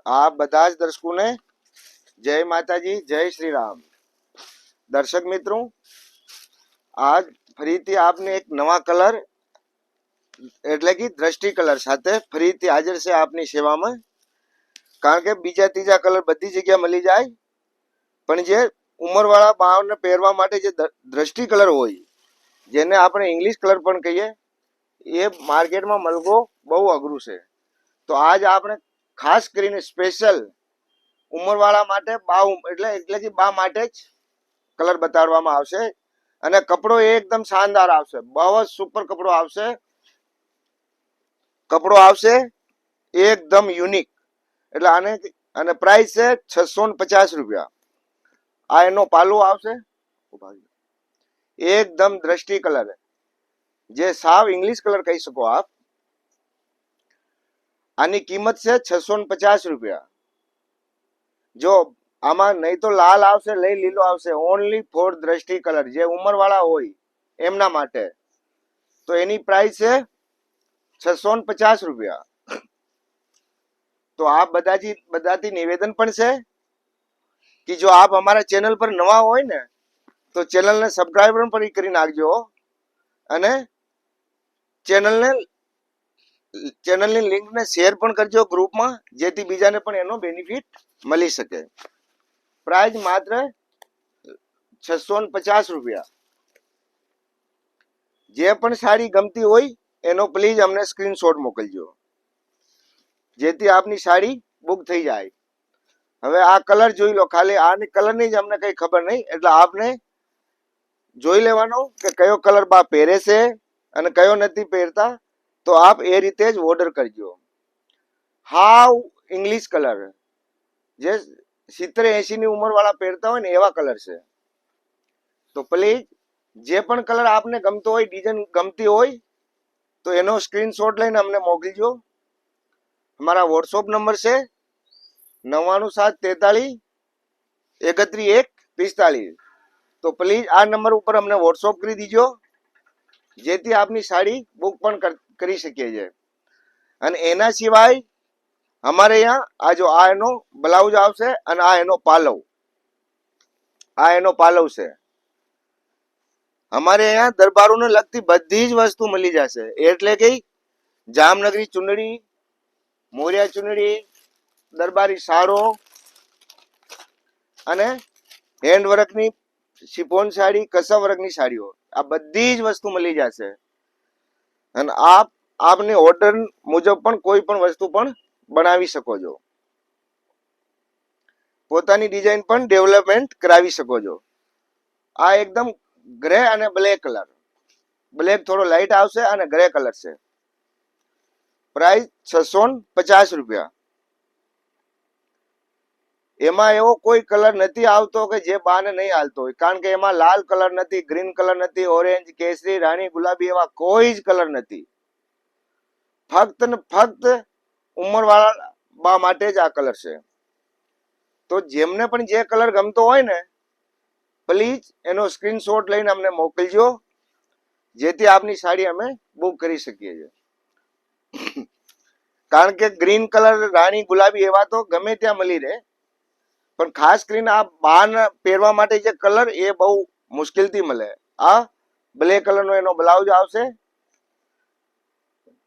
आप બધા જ દર્શકોને જય માતાજી, જય શ્રી રામ। દર્શક મિત્રો, આજ ફરીથી આપને એક નવા કલર એટલે કે દ્રષ્ટિ કલર સાથે ફરીથી હાજર છે આપની સેવામાં। કારણ કે બીજા ત્રીજા કલર બધી જગ્યા મળી જાય, પણ જે ઉંમરવાળા બાળકને પહેરવા માટે જે દ્રષ્ટિ કલર હોય, જેને આપણે ઇંગ્લિશ કલર પણ કહીએ, એ માર્કેટમાં મળવો બહુ અઘરું છે। તો આજ આપણે ખાસ કરીને સ્પેશિયલ ઉંમરવાળા માટે એટલે કે બા માટે જ કલર બતાડવામાં આવશે। અને કપડો એકદમ શાનદાર આવશે, બહુ જ સુપર કપડો આવશે। કપડો આવશે એકદમ યુનિક, એટલે આને અને પ્રાઇસ છે 650 રૂપિયા। આ એનો પાલો આવશે એકદમ દ્રષ્ટિ કલર, જે સાવ ઇંગ્લિશ કલર કહી શકો આપ। આની કિંમત છે 650 રૂપિયા। જો આમાં નહીં તો લાલ આવશે, નહીં લીલો આવશે, ઓનલી ફોર દ્રષ્ટિ કલર, જે ઉંમર વાળા હોય એમના માટે। તો એની પ્રાઇસ છે 650 રૂપિયા। તો આ બધાથી નિવેદન પણ છે કે જો આપ અમારા ચેનલ પર નવા હોય ને, તો ચેનલને સબસ્ક્રાઇબ પણ કરી નાખજો, અને ચેનલની લિંકને શેર પણ કરજો ગ્રુપમાં, જેથી બીજાને પણ એનો બેનિફિટ મળી શકે। પ્રાઇસ માત્ર 650 રૂપિયા। જે પણ સાડી ગમતી હોય એનો પ્લીઝ અમને સ્ક્રીનશોટ મોકલજો, જેથી આપની સાડી બુક થઈ જાય। હવે આ કલર જોઈ લો, ખાલી આની કલરની જ અમને કઈ ખબર નહીં, એટલે આપને જોઈ લેવાનો કે કયો કલર બા પહેરે છે અને કયો નથી પહેરતા। તો આપ એ રીતે જ ઓર્ડર કરજો। હાવ ઇંગ્લિશ કલર, જે 70-80 ની ઉંમર વાળા પહેરતા હોય ને એવા કલર છે। તો પ્લીઝ જે પણ કલર આપને ગમતો હોય, ડિઝાઇન ગમતી હોય, તો એનો સ્ક્રીનશોટ લઈને અમને મોકલજો। અમારા વોટ્સઅપ નંબર છે 9973313145। તો પ્લીઝ આ નંબર ઉપર અમને વોટ્સઅપ કરી દીજો, જેથી આપની સાડી બુક પણ કરી શકીએ છીએ। અને એના સિવાય અમારે અહીંયા આ એનો બ્લાઉઝ આવશે, અને આ એનો પાલવ છે। અમારે અહીંયા દરબારોને લગતી બધી જ વસ્તુ મળી જશે, એટલે કે જામનગરી ચુંદડી, મોરિયા ચુંદડી, દરબારી સાડો અને હેન્ડવર્કની શિફોન સાડી, કસા વર્કની સાડીઓ, આ બધી જ વસ્તુ મળી જશે। અને આપની ઓર્ડર મુજબ પણ કોઈ પણ વસ્તુ પણ બનાવી શકો છો, પોતાની ડિઝાઇન પણ ડેવલપમેન્ટ કરાવી શકો છો। આ એકદમ ગ્રે અને બ્લેક કલર, બ્લેક થોડો લાઇટ આવશે અને ગ્રે કલર છે। પ્રાઇસ 650 રૂપિયા। એમાં એવો કોઈ કલર નથી આવતો કે જે બાને નહીં હાલતો હોય, કારણ કે એમાં લાલ કલર નથી, ગ્રીન કલર નથી, ઓરેન્જ, કેસરી, રાણી, ગુલાબી, એવા કોઈ જ કલર નથી। ફક્ત ને ફક્ત ઉંમરવાળા બા માટે જ આ કલર છે। તો જેમને પણ જે કલર ગમતો હોય ને, પ્લીઝ એનો સ્ક્રીનશોટ લઈને અમને મોકલજો, જેથી આપની સાડી અમે બુક કરી શકીએ છીએ। કારણ કે ગ્રીન કલર, રાણી, ગુલાબી એવા તો ગમે ત્યાં મળી રહે, પણ ખાસ કરીને આ બાર પહેરવા માટે જે કલર એ બહુ મુશ્કેલથી મળે। આ બ્લેક કલરનો એનો બ્લાઉઝ આવશે,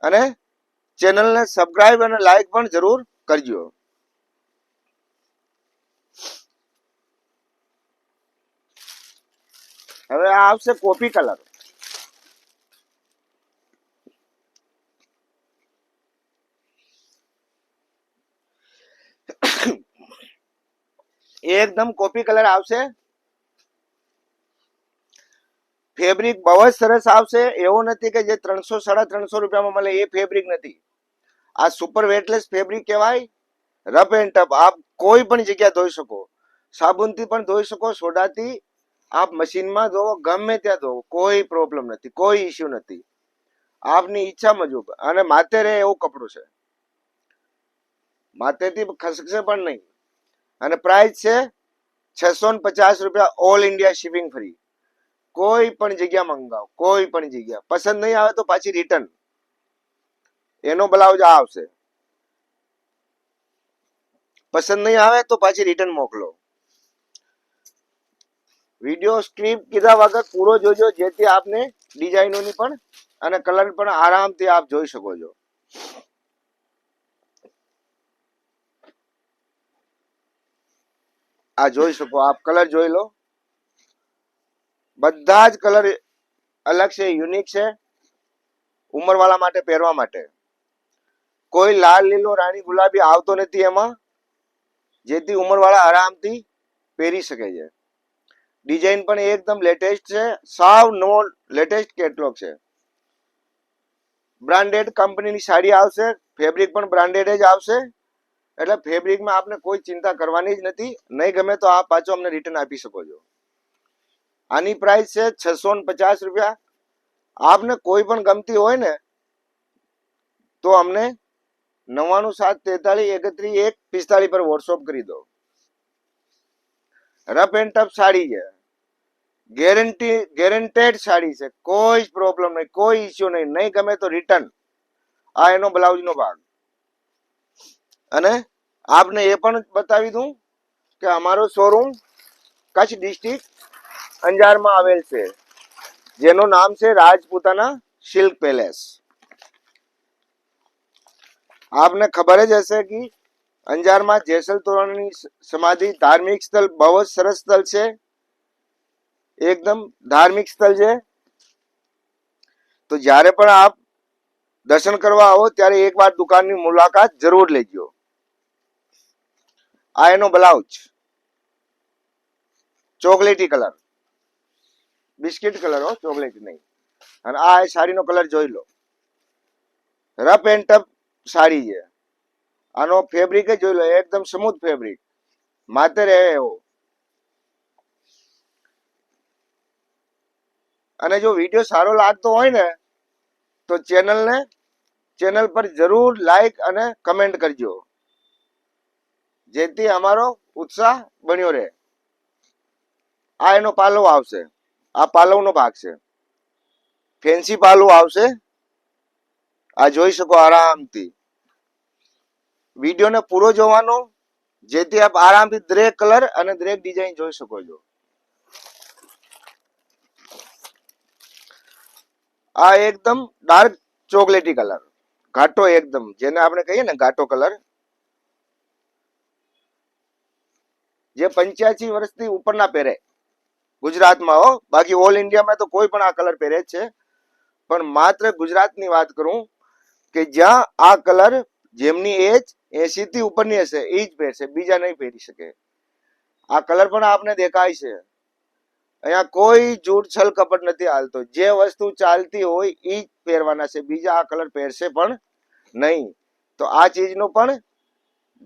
અને ચેનલને સબસ્ક્રાઇબ અને લાઈક પણ જરૂર કરજો। હવે આ આવશે કોફી કલર, એકદમ કોફી કલર આવશે। ફેબ્રિક બહુ જ સરસ આવશે, એવો નથી કે જે 300-350 રૂપિયામાં મળે એ ફેબ્રિક નથી। આ સુપર વેટલેસ ફેબ્રિક કહેવાય, રફ એન્ડ ટફ। આપ કોઈ પણ જગ્યા ધોઈ શકો, સાબુનથી પણ ધોઈ શકો, સોડાથી, આપ મશીનમાં ધોવો, ગમે ત્યાં ધોવો, કોઈ પ્રોબ્લેમ નથી, કોઈ ઇસ્યુ નથી, આપની ઈચ્છા મુજબ। અને માથે રહે એવું કપડું છે, માથેથી ખસખસે પણ નહીં। અને પ્રાઇસ છે 650 રૂપિયા, ઓલ ઇન્ડિયા શિપિંગ ફ્રી। કોઈ પણ જગ્યા મંગાવો, કોઈ પણ જગ્યા, પસંદ નહીં આવે તો પાછી રિટર્ન। એનો બ્લાઉઝ આ આવશે, પસંદ નહીં આવે તો પાછી રિટર્ન મોકલો. વિડીયો સ્ક્રીપ કીધા વગર પૂરો જોજો, જેથી આપને ડિઝાઇનોની પણ અને કલર પણ આરામથી આપ જોઈ શકો છો. આ જોઈ શકો આપ, કલર જોઈ લો. બધા જ કલર અલગ છે, યુનિક છે, ઉંમરવાળા માટે પહેરવા માટે. કોઈ લાલ, લીલો, રાણી, ગુલાબી આવતો નથી એમાં, જેથી ઉંમરવાળા આરામથી પહેરી શકે છે. ડિઝાઇન પણ એકદમ લેટેસ્ટ છે, સાવ નવો લેટેસ્ટ કેટલોગ છે. બ્રાન્ડેડ કંપનીની સાડી આવશે, ફેબ્રિક પણ બ્રાન્ડેડ જ આવશે, એટલે ફેબ્રિકમાં આપને કોઈ ચિંતા કરવાની જ નથી. નહીં ગમે તો આપ પાછો અમને રિટર્ન આપી શકો છો. આની પ્રાઇસ છે 650 રૂપિયા. આપને કોઈ પણ ગમતી હોય ને તો અમને 9973313145 પર વોટ્સઅપ કરી દો. રફ એન્ડ ટફ સાડી છે, ગેરંટેડ સાડી છે, કોઈ પ્રોબ્લેમ નહીં, કોઈ ઇસ્યુ નહીં. નહીં ગમે તો રિટર્ન. આ એનો બ્લાઉઝનો ભાગ. અને આપને એ પણ બતાવી દઉં કે અમારો શોરૂમ કચ્છ ડિસ્ટ્રિક્ટ અંજારમાં આવેલ છે, જેનું નામ છે રાજપૂતાના સિલ્ક પેલેસ. આપને ખબર જ હશે કે અંજારમાં જેસલ તોરણની સમાધિ ધાર્મિક સ્થળ, બહુ જ સરસ સ્થળ છે, એકદમ ધાર્મિક સ્થળ છે. તો જ્યારે પણ આપ દર્શન કરવા આવો ત્યારે એકવાર દુકાનની મુલાકાત જરૂર લેજો. આ એનો બ્લાઉઝ ચોકલેટી કલર, બિસ્કિટ કલર હો, ચોકલેટી નહીં. અને આ સાડીનો કલર જોઈ લો. રફ એન્ડ ટફ સાડી છે. આનો ફેબ્રિક જોઈ લો, એકદમ સ્મૂથ ફેબ્રિક, માથે રહે એવો. અને જો વિડીયો સારો લાગતો હોય ને તો ચેનલ પર જરૂર લાઈક અને કમેન્ટ કરજો, જેથી અમારો ઉત્સાહ બન્યો રહે. આ એનો પાલવ આવશે, આ પાલવનો ભાગ છે, ફેન્સી પાલવ આવશે. આ જોઈ શકો આરામથી. વિડીયોને પૂરો જોવાનો, જેથી આપ આરામથી દરેક કલર અને દરેક ડિઝાઇન જોઈ શકો છો. આ એકદમ ડાર્ક ચોકલેટી કલર, ઘાટો એકદમ, જેને આપણે કહીએ ને ઘાટો કલર, જે 85 વર્ષથી ઉપરના પહેરે ગુજરાતમાં હો. બાકી ઓલ ઇન્ડિયામાં તો કોઈ પણ આ કલર પહેરે જ છે, પણ માત્ર ગુજરાતની વાત કરું કે જ્યાં આ કલર જેમની એજ 80 થી ઉપરની હશે એ જ પહેરશે, બીજા નહીં પહેરી શકે. આ કલર પણ આપને દેખાય છે. અહીંયા કોઈ જૂઠ છલ કપટ નથી હાલતો. જે વસ્તુ ચાલતી હોય એ જ પહેરવાના છે, બીજા આ કલર પહેરશે પણ નહીં. તો આ ચીજનું પણ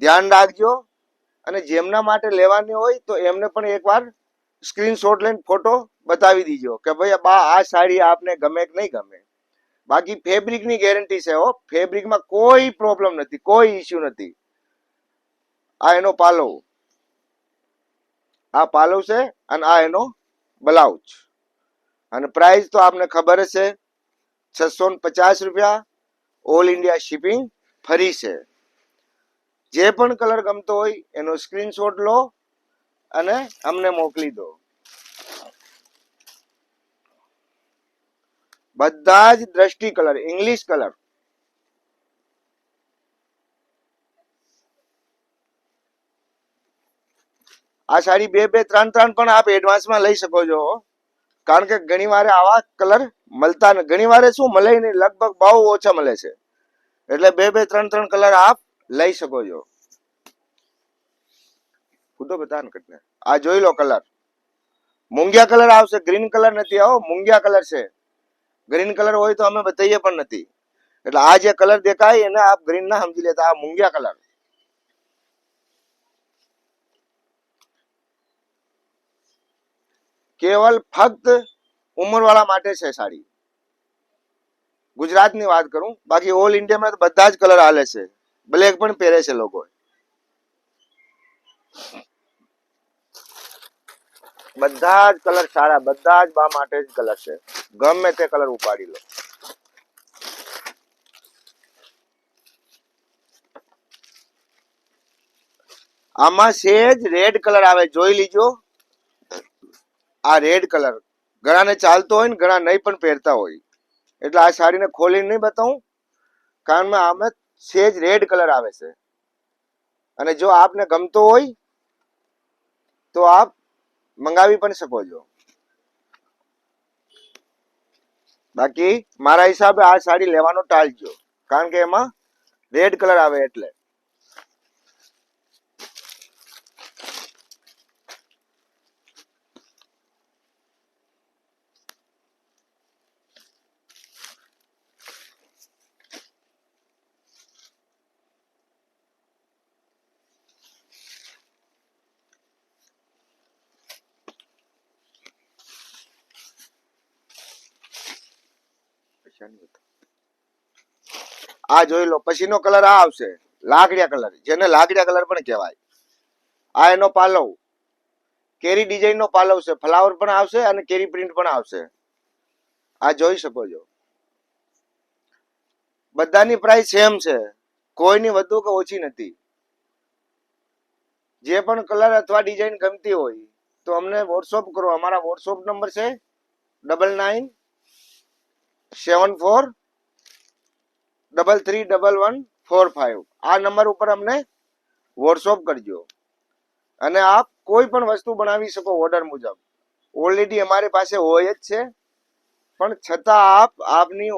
ધ્યાન રાખજો. અને જેમના માટે લેવાની હોય તો એમને પણ એકવાર સ્ક્રીનશોટ લઈને ફોટો બતાવી દીજો કે ભાઈ બા આ સાડી આપને ગમે કે નહીં ગમે. બાકી ફેબ્રિકની ગેરંટી છે હો, ફેબ્રિકમાં કોઈ પ્રોબ્લેમ નથી, કોઈ ઇસ્યુ નથી. આ એનો પાલવ, આ પાલવ છે, અને આ એનો બ્લાઉઝ. અને પ્રાઇસ તો આપને ખબર જ છે, 650 રૂપિયા. ઓલ ઇન્ડિયા શિપિંગ ફરી છે. જે પણ કલર ગમતો હોય એનો સ્ક્રીનશોટ લો અને અમને મોકલી દો. બધા જ દ્રષ્ટિ કલર, ઇંગ્લિશ કલર. આ સાડી 2-3 પણ આપ એડવાન્સમાં લઈ શકો છો, કારણ કે ઘણી વાર આવા કલર મળતા ને, ઘણી વાર શું મળે નહીં, લગભગ બહુ ઓછા મળે છે. એટલે 2-3 કલર આપ લઈ શકો છો. ખુદો બતા ને કટને. આ જોઈ લો કલર, મૂંગિયા કલર આવશે, ગ્રીન કલર નથી આવો, મૂંગિયા કલર છે. ગ્રીન કલર હોય તો અમે બતાવીએ પણ નથી. એટલે આ જે કલર દેખાય એને આપ ગ્રીન ના સમજી લેતા, આ મૂંગિયા કલર. કેવલ ફક્ત ઉંમરવાળા માટે છે સાડી. ગુજરાતની વાત કરું, બાકી ઓલ ઇન્ડિયામાં તો બધા જ કલર હાલે છે. બ્લેક પણ પહેરે છે લોકો. બધા જ કલર સારા, બધા જ બા માટે જ કલર છે. ગમે તે કલર ઉપાડી લો. આમાં સેજ રેડ કલર આવે, જોઈ લીજો. આ રેડ કલર ઘણાને ચાલતો હોય ને ઘણા નહીં પણ પહેરતા હોય, એટલે આ સાડીને ખોલીને નહીં બતાવું, કારણ કે આમાં સેજ રેડ કલર આવે છે. અને જો આપને ગમતો હોય તો આપ મંગાવી પણ શકો છો. બાકી મારા હિસાબે આ સાડી લેવાનો ટાળજો, કારણ કે એમાં રેડ કલર આવે એટલે. આ જોઈ લો, પછીનો કલર આ આવશે, લાકડિયા કલર, જેને લાકડિયા કલર પણ કહેવાય. આ એનો પાલવ, કેરી ડિઝાઇન નો પાલવ છે, ફ્લાવર પણ આવશે અને કેરી પ્રિન્ટ પણ આવશે. આ જોઈ શકો છો. બધાની પ્રાઇસ સેમ છે, કોઈની વધુ કે ઓછી નથી. જે પણ કલર અથવા ડિઝાઇન ગમતી હોય તો અમને વોટ્સઅપ કરો. અમારા વોટ્સઅપ નંબર છે 9974331145. આ નંબર ઉપર અમને વોટ્સઅપ કરજો અને આપ કોઈ પણ વસ્તુ બનાવી શકો ઓર્ડર મુજબ. ઓલરેડી અમારી પાસે હોય જ છે, પણ છતાં આપ આપની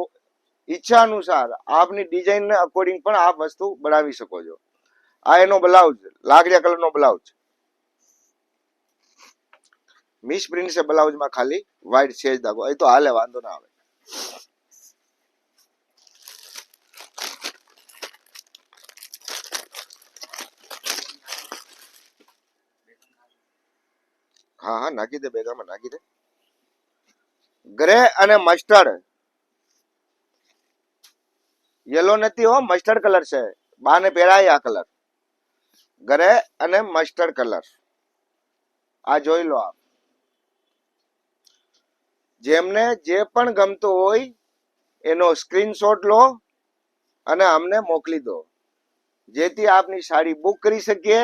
ઈચ્છા અનુસાર આપની ડિઝાઇન અકોર્ડિંગ પણ આપ વસ્તુ બનાવી શકો છો. આ એનો બ્લાઉઝ, લાકડિયા કલરનો બ્લાઉઝ, મિસ પ્રિન્ટ છે બ્લાઉઝમાં, ખાલી વ્હાઈટ સેજ દાગો, એ તો હાલે, વાંધો ના આવે. હા હા, નાખી દે, બેગામાં નાખી દે. ગ્રે અને મસ્ટર્ડ, યલો નથી હો, મસ્ટર્ડ કલર છે. બાને પહેરાય આ કલર, ગ્રે અને મસ્ટર્ડ કલર. આ જોઈ લો આપ. જેમને જે પણ ગમતું હોય એનો સ્ક્રીનશોટ લો અને અમને મોકલી દો, જેથી આપની સાડી બુક કરી શકીએ.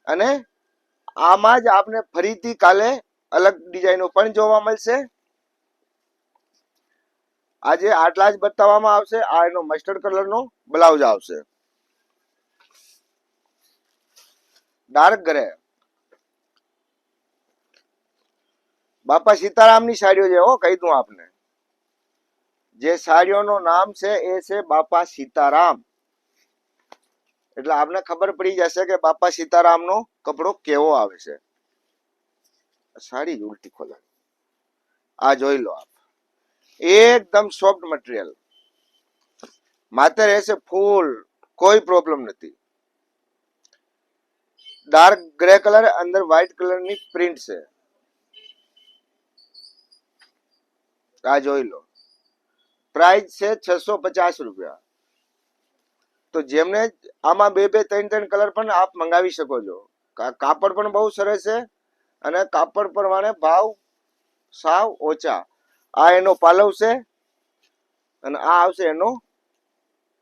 અને આમાં જ આપને ફરીથી કાલે અલગ ડિઝાઇનો પણ જોવા મળશે. આજે આટલા જ બતાવવામાં આવશે. આ એનો મસ્ટર્ડ કલરનો બ્લાઉઝ આવશે, ડાર્ક ગ્રે. બાપા સીતારામની સાડીઓ છે હો, કહી દઉં આપને. જે સાડીઓનું નામ છે એ છે બાપા સીતારામ. એટલે આપને ખબર પડી જશે કે બાપા સીતારામનો કપડો કેવો આવે છે. સાડી ઉલટી ખોલા. આ જોઈ લો આપ, એકદમ સોફ્ટ મટીરિયલ, માથે રહેશે ફૂલ, કોઈ પ્રોબ્લેમ નથી. ડાર્ક ગ્રે કલર, અંદર વ્હાઈટ કલરની પ્રિન્ટ છે. આ જોઈ લો. પ્રાઇસ છે 650 રૂપિયા. તો જેમને આમાં બે બે ત્રણ ત્રણ કલર પણ આપ મંગાવી શકો છો. કાપડ પણ બહુ સરસ છે અને કાપડ પ્રમાણે ભાવ સાવ ઓછા. આ એનો પાલવ છે અને આ આવશે એનો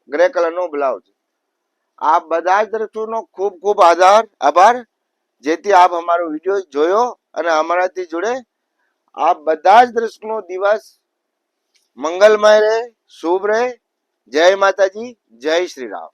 ગ્રે કલરનો બ્લાઉઝ. આ બધા જ દર્શકોનો ખૂબ ખૂબ આભાર, જેથી આપ અમારો વિડીયો જોયો અને અમારાથી જોડે. આપ બધા જ દર્શકોનો દિવસ મંગલમય રહે, શુભ રહે. જય માતાજી, જય શ્રી રામ.